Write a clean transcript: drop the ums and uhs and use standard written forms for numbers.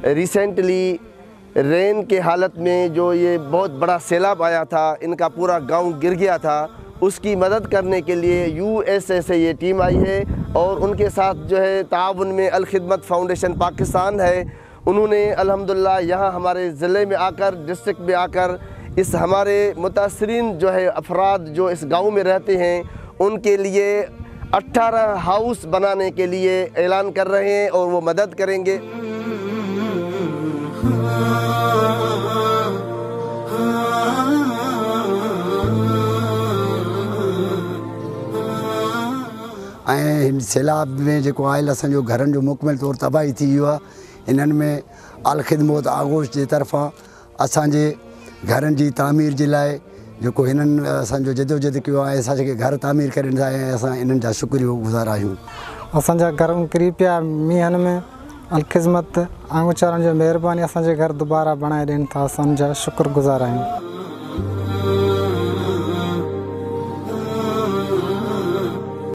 Recently rain के हालत में जो ये बहुत बड़ा सैलाब आया था, इनका पूरा गांव गिर गया था, उसकी मदद करने के लिए यूएसए से ये टीम आई है और उनके साथ जो है ताउन में अल खिदमत फाउंडेशन पाकिस्तान है। उन्होंने अल्हम्दुलिल्लाह यहाँ हमारे ज़िले में आकर, डिस्ट्रिक्ट में आकर इस हमारे मुतासरीन जो है अफराद जो इस गांव में रहते हैं उनके लिए 18 हाउस बनाने के लिए ऐलान कर रहे हैं और वो मदद करेंगे। सैलाब में जो आयल असो घर जो मुकमिल तौर तबाही थी वियो आहे। इन्हनि में अल खिदमत आगोश जे तरफ़ां असांजे घरनि जी तामीर जे लाइ जेको हिननि असांजो जदोजहद कयो आहे, असांखे घर तामीर करे ॾिना ऐं असां इन्हनि जा शुक्रियागुज़ार आहियूं। असांजा घर किरी पिया मींहनि में, अल खिदमत आंगुचारनि जो महिरबानी असांजे घर दोबारा बणाए ॾियनि था, असांजा शुक्रगुज़ार आहियूं।